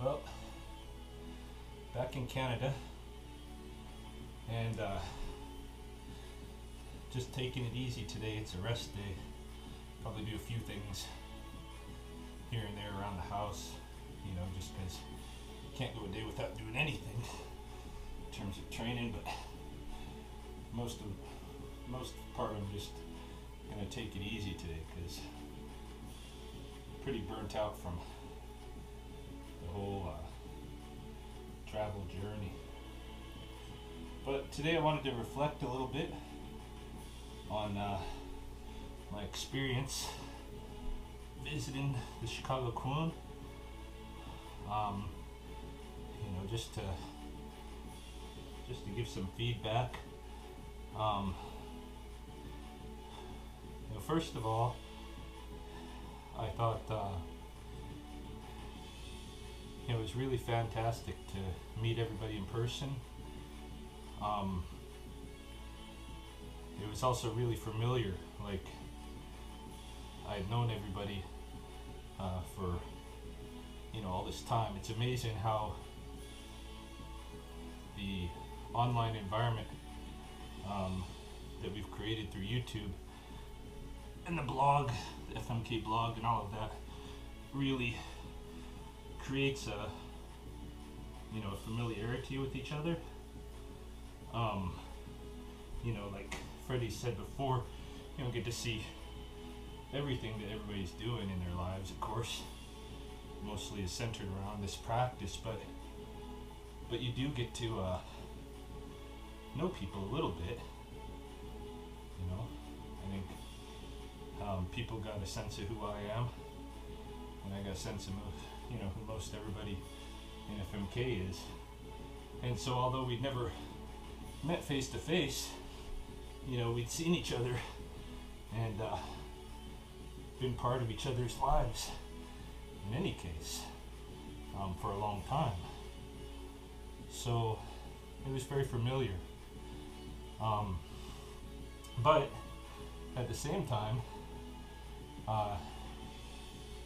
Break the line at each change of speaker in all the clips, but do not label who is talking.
Well, back in Canada, and just taking it easy today. It's a rest day. Probably do a few things here and there around the house, you know, just because you can't go a day without doing anything in terms of training. But most part, I'm just gonna take it easy today because I'm pretty burnt out from the whole travel journey. But today I wanted to reflect a little bit on my experience visiting the Chicago Kwoon. You know, just to give some feedback. You know, first of all, I thought it was really fantastic to meet everybody in person. It was also really familiar, like I had known everybody for, you know, all this time. It's amazing how the online environment that we've created through YouTube and the blog, the FMK blog and all of that really creates a, you know, a familiarity with each other. You know, like Freddie said before, you don't get to see everything that everybody's doing in their lives, of course. Mostly is centered around this practice, but you do get to know people a little bit. You know, I think people got a sense of who I am, and I got a sense of, you know, who most everybody in FMK is. And so, although we'd never met face to face, you know, we'd seen each other and been part of each other's lives in any case for a long time. So it was very familiar. But at the same time,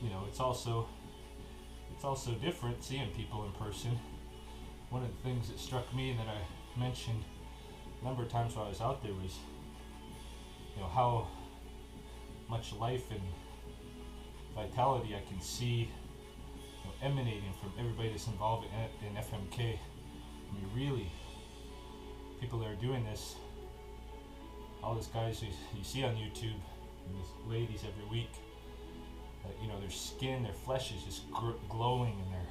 you know, it's also different seeing people in person. One of the things that struck me and that I mentioned a number of times while I was out there was, you know, how much life and vitality I can see, you know, emanating from everybody that's involved in FMK. I mean, really, people that are doing this, all these guys who you see on YouTube, and these ladies every week, you know, their skin, their flesh is just glowing, and their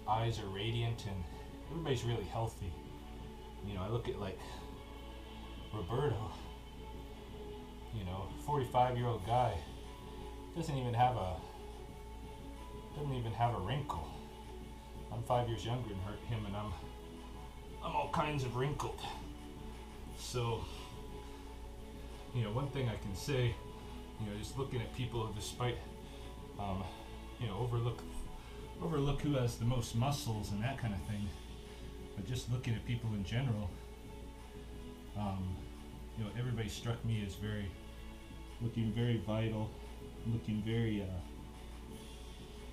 eyes are radiant, and everybody's really healthy. You know, I look at like Roberto, you know, 45-year-old guy, doesn't even have a wrinkle. I'm 5 years younger than him, and I'm all kinds of wrinkled. So, you know, one thing I can say, you know, just looking at people, despite, you know, overlook who has the most muscles and that kind of thing, but just looking at people in general, you know, everybody struck me as looking very vital, looking very,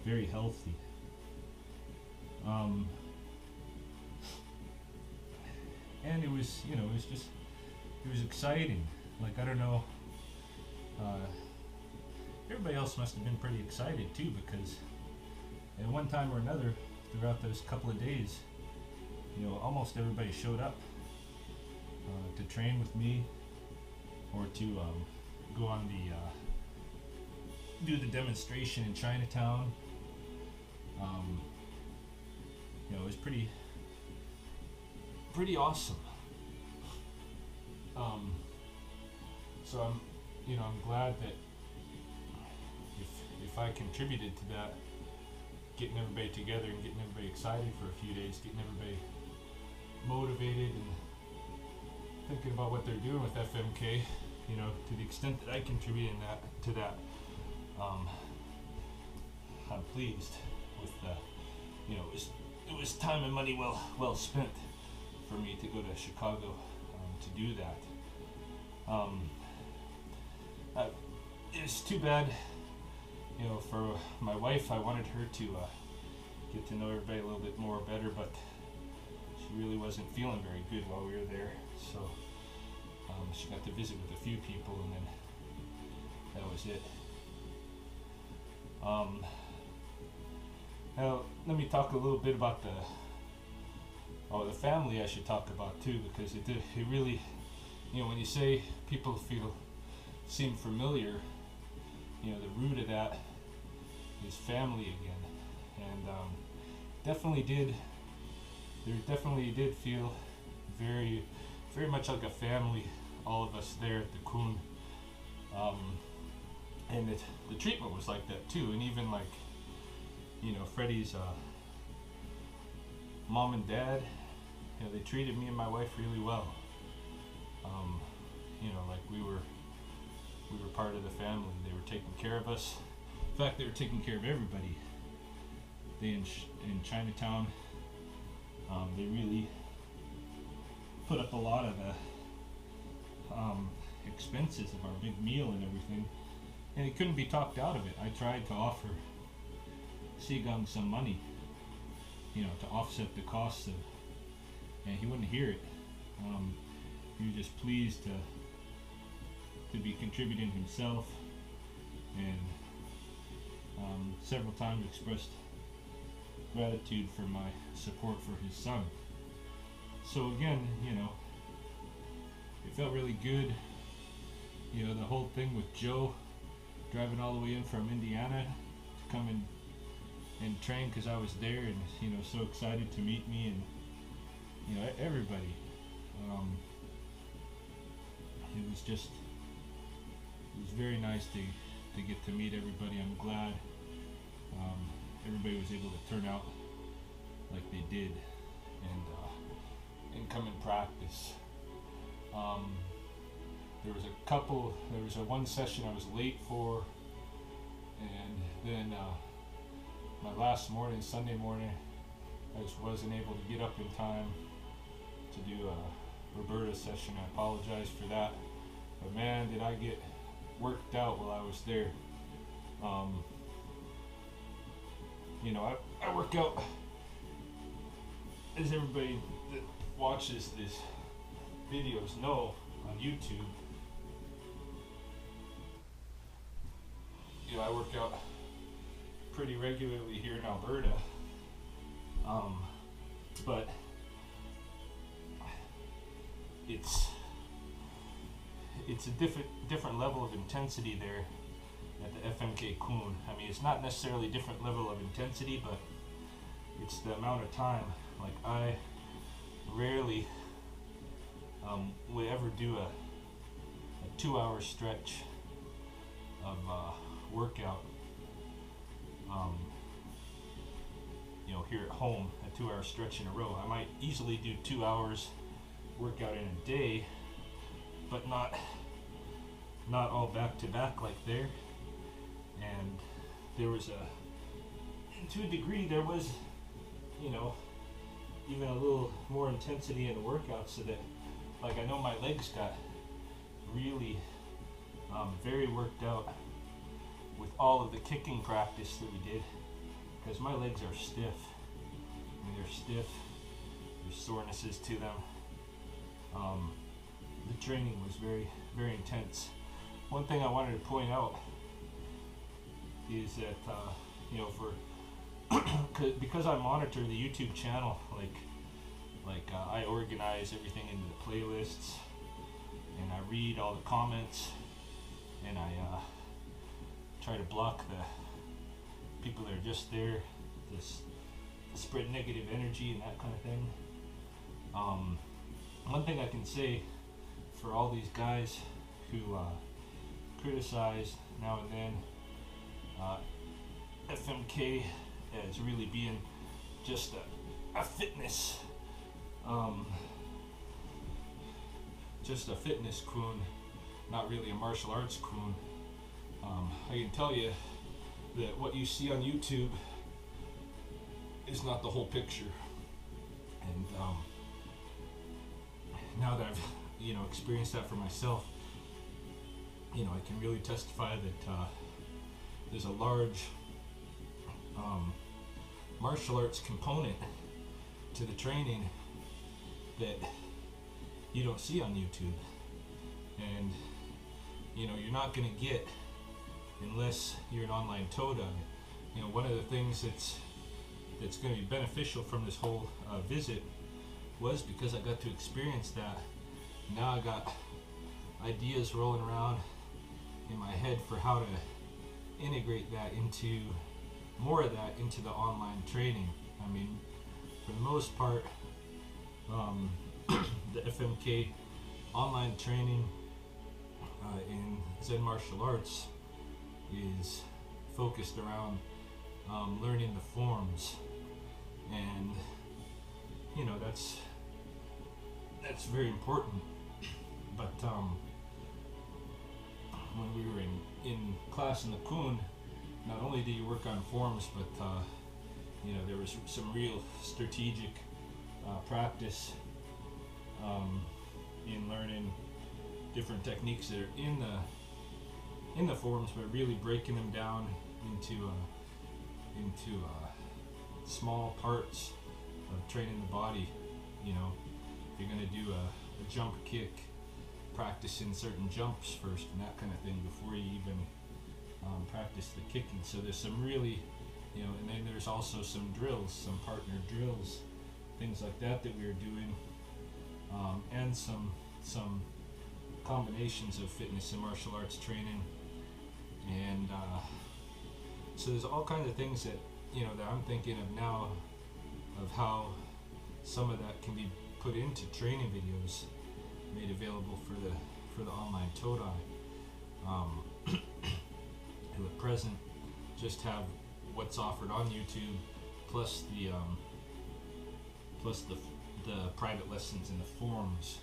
very healthy. And it was, you know, it was exciting. Like, I don't know, everybody else must have been pretty excited too, because at one time or another throughout those couple of days, you know, almost everybody showed up to train with me or to go on do the demonstration in Chinatown. You know, it was pretty awesome. So I'm glad that if I contributed to that, getting everybody together and getting everybody excited for a few days, getting everybody motivated and thinking about what they're doing with FMK, you know, to the extent that I contributed to that, I'm pleased with you know, it was time and money well spent for me to go to Chicago to do that. It was too bad, you know, for my wife. I wanted her to get to know everybody a little bit more better, but she really wasn't feeling very good while we were there, so she got to visit with a few people, and then that was it. Now let me talk a little bit about the family I should talk about too, because it really, when you say people seem familiar, the root of that is family again, and definitely did feel very, very much like a family, all of us there at the Kwoon, and the treatment was like that too, and even like, Freddie's mom and dad, they treated me and my wife really well. Like we were part of the family. They were taking care of us. In fact, they were taking care of everybody. They in Chinatown, they really put up a lot of the expenses of our big meal and everything, and he couldn't be talked out of it. I tried to offer Seagung some money, to offset the costs of, and he wouldn't hear it. He was just pleased to be contributing himself, and several times expressed gratitude for my support for his son. So again, it felt really good. The whole thing with Joe driving all the way in from Indiana to come and train because I was there, and so excited to meet me, and everybody. It was very nice to get to meet everybody. I'm glad everybody was able to turn out like they did, and come and practice. There was one session I was late for, and then my last morning, Sunday morning, I just wasn't able to get up in time to do a Roberta session. I apologize for that, but man, did I get worked out while I was there. I work out, as everybody that watches these videos know, on YouTube. I work out pretty regularly here in Alberta, but it's a different level of intensity there at the FMK Kwoon. I mean, it's not necessarily a different level of intensity, but it's the amount of time. Like, I rarely would ever do a 2-hour stretch of workout, here at home, a 2-hour stretch in a row. I might easily do 2 hours workout in a day, but not all back to back like there. And there was to a degree, there was, even a little more intensity in the workout, so that, like, I know my legs got really very worked out with all of the kicking practice that we did, because my legs are stiff. I mean, they're stiff. There's sorenesses to them. The training was very, very intense. One thing I wanted to point out is that because I monitor the YouTube channel, I organize everything into the playlists, and I read all the comments, and I try to block the people that are just there to spread negative energy and that kind of thing. One thing I can say for all these guys who criticize now and then FMK as really being just a fitness, Kwoon, not really a martial arts Kwoon. I can tell you that what you see on YouTube is not the whole picture, and now that I've experienced that for myself, I can really testify that there's a large martial arts component to the training that you don't see on YouTube. And you're not going to get unless you're an online Toda. One of the things that's going to be beneficial from this whole visit was because I got to experience that. Now I got ideas rolling around in my head for how to integrate that into more of that into the online training. I mean, for the most part, the FMK online training in Zen martial arts is focused around learning the forms, and that's very important. But when we were in class in the Kwoon, not only do you work on forms, but there was some real strategic practice in learning different techniques that are in the forms, but really breaking them down into small parts of training the body. If you're going to do a jump kick, practicing certain jumps first and that kind of thing before you even practice the kicking. So there's some really, and then there's also some drills, some partner drills, things like that we were doing, and some combinations of fitness and martial arts training. And so there's all kinds of things that that I'm thinking of now, of how some of that can be put into training videos made available for the online Todai. To at present, just have what's offered on YouTube, plus the private lessons in the forums.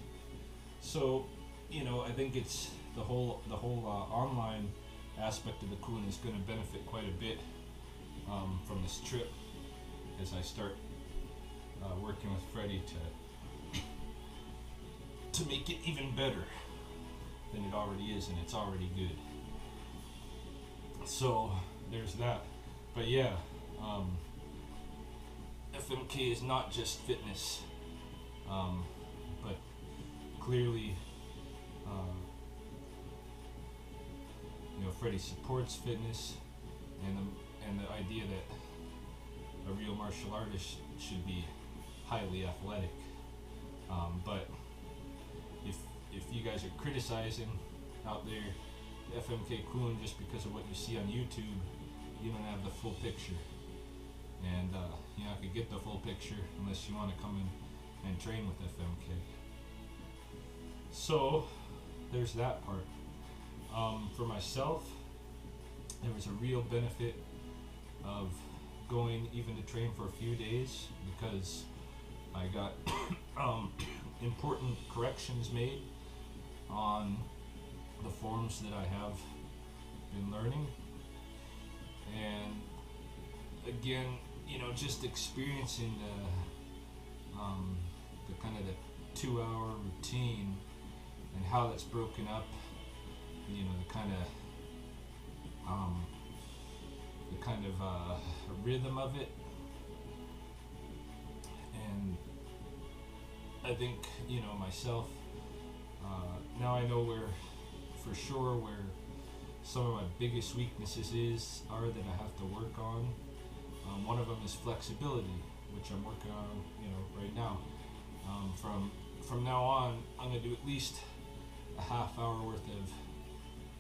So I think it's the whole online aspect of the Kwoon is going to benefit quite a bit from this trip, as I start working with Freddie to make it even better than it already is, and it's already good. So there's that. But yeah, FMK is not just fitness, but clearly Freddie supports fitness and the idea that a real martial artist should be highly athletic. But if you guys are criticizing out there the FMK Kwoon just because of what you see on YouTube, you don't have the full picture. And I could get the full picture unless you want to come in and train with FMK. So there's that part. For myself, there was a real benefit of going even to train for a few days, because I got important corrections made on the forms that I have been learning. And again, just experiencing the kind of the 2-hour routine and how that's broken up, the kind of rhythm of it. And I think myself, now I know for sure where some of my biggest weaknesses are that I have to work on. One of them is flexibility, which I'm working on right now. From now on, I'm going to do at least a half-hour worth of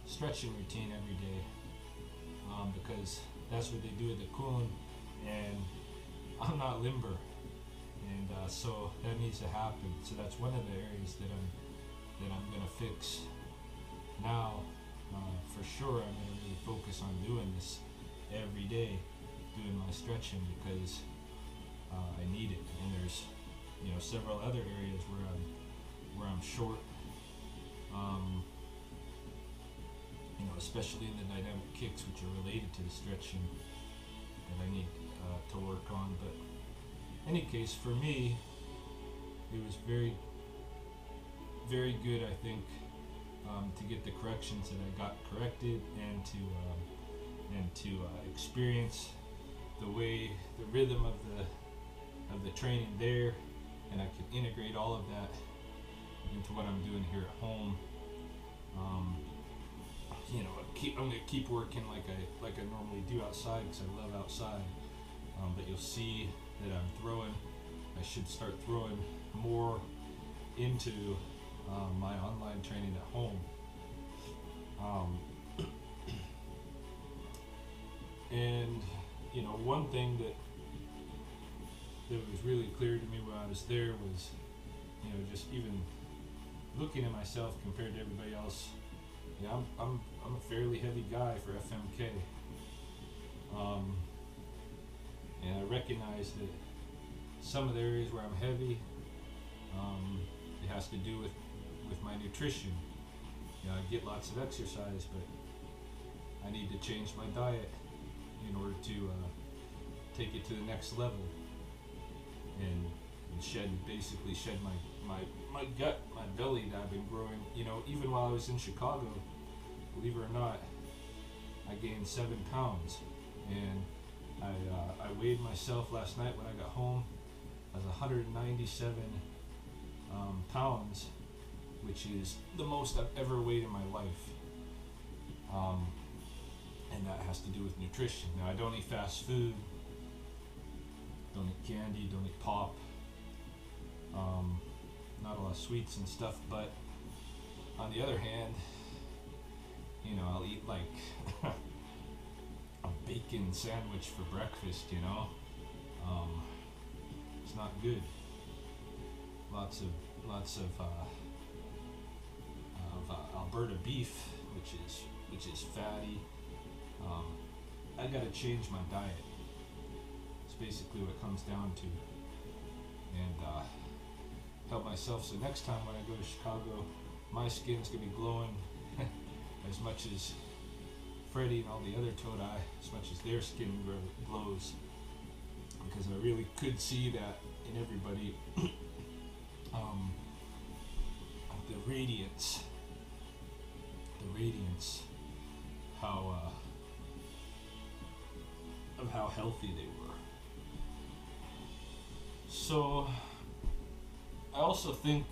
stretching routine every day, because that's what they do at the Kwoon, and I'm not limber, and so that needs to happen. So that's one of the areas that I'm going to fix now. For sure, I'm going to really focus on doing this every day, doing my stretching, because I need it. And there's several other areas where I'm short, especially in the dynamic kicks, which are related to the stretching, that I need to work on. But in any case, for me, it was very, very good, I think, to get the corrections that I got corrected, and to experience the rhythm of the training there, and I can integrate all of that into what I'm doing here at home. I'm gonna keep working like I normally do outside because I love outside. But you'll see that I should start throwing more into my online training at home. And one thing that was really clear to me when I was there was, just even looking at myself compared to everybody else. I'm a fairly heavy guy for FMK, and I recognize that some of the areas where I'm heavy, it has to do with my nutrition. I get lots of exercise, but I need to change my diet in order to take it to the next level and basically shed my gut, my belly that I've been growing. Even while I was in Chicago, believe it or not, I gained 7 pounds, and I weighed myself last night when I got home. I was 197 pounds, which is the most I've ever weighed in my life. And that has to do with nutrition. Now, I don't eat fast food, don't eat candy, don't eat pop, not a lot of sweets and stuff, but on the other hand, I'll eat like a bacon sandwich for breakfast, it's not good. Lots of Alberta beef, which is fatty. I gotta change my diet. It's basically what it comes down to, and help myself. So next time when I go to Chicago, my skin's gonna be glowing as much as Freddie and all the other Todai, as much as their skin glows, because I really could see that in everybody. The radiance, of how healthy they were. So I also think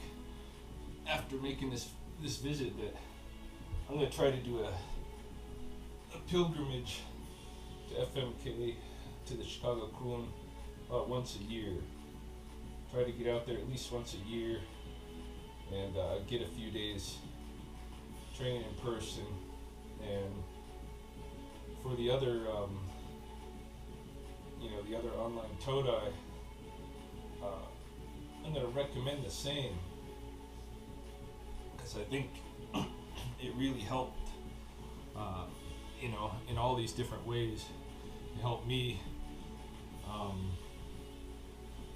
after making this visit that I'm going to try to do a pilgrimage to FMK, to the FMK Kwoon, about once a year. Try to get out there at least once a year and get a few days training in person. And for the other the other online Todai, I'm going to recommend the same, because I think it really helped, in all these different ways. It helped me,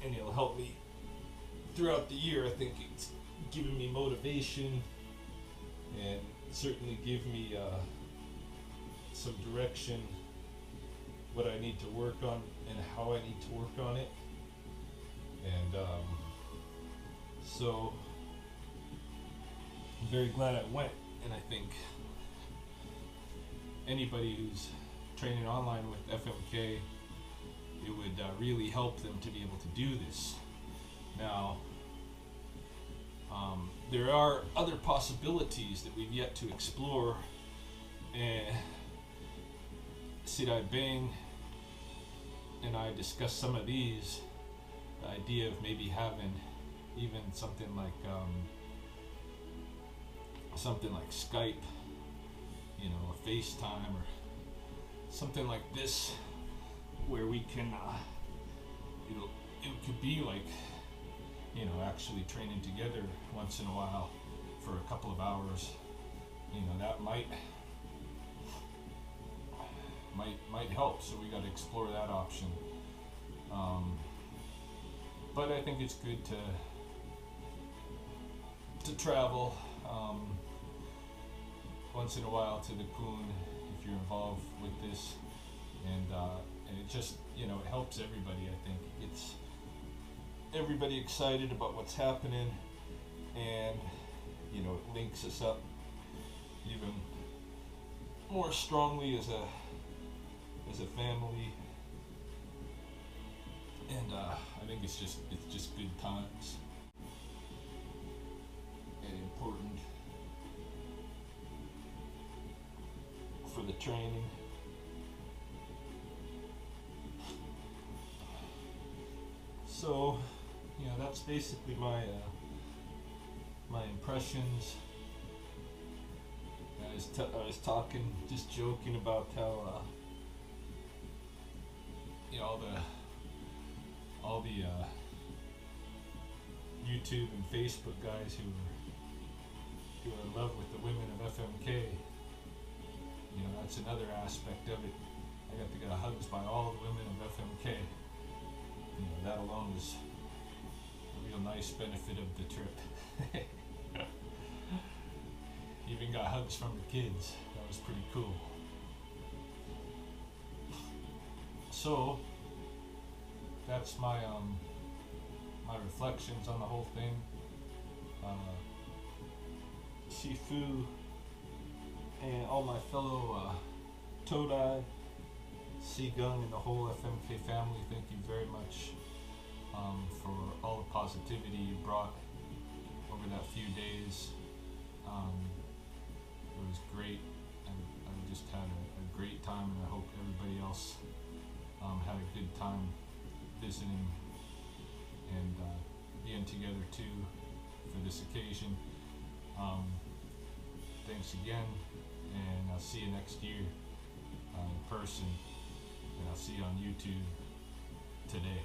and it'll help me throughout the year. I think it's given me motivation and certainly give me some direction, what I need to work on and how I need to work on it. And so I'm very glad I went, and I think anybody who's training online with FMK, it would really help them to be able to do this. Now, there are other possibilities that we've yet to explore, and Sidai Bang and I discussed some of these. The idea of maybe having even something like Skype, a FaceTime or something like this, where we can it could be like actually training together once in a while for a couple of hours. That might help. So we got to explore that option. But I think it's good to travel once in a while to the Kwoon if you're involved with this, and it just it helps everybody. I think it's everybody excited about what's happening, and it links us up even more strongly as a family, and I think it's just good times and important for the training. So, that's basically my impressions. I was talking, just joking about how all the YouTube and Facebook guys who are in love with the women of FMK. That's another aspect of it. I got hugs by all the women of FMK. That alone was a real nice benefit of the trip. Even got hugs from the kids. That was pretty cool. So that's my reflections on the whole thing. Shifu and all my fellow Todai, Seagung, and the whole FMK family, thank you very much for all the positivity you brought over that few days. It was great. I just had a great time, and I hope everybody else had a good time visiting and being together too for this occasion. Thanks again, and I'll see you next year in person, and I'll see you on YouTube today.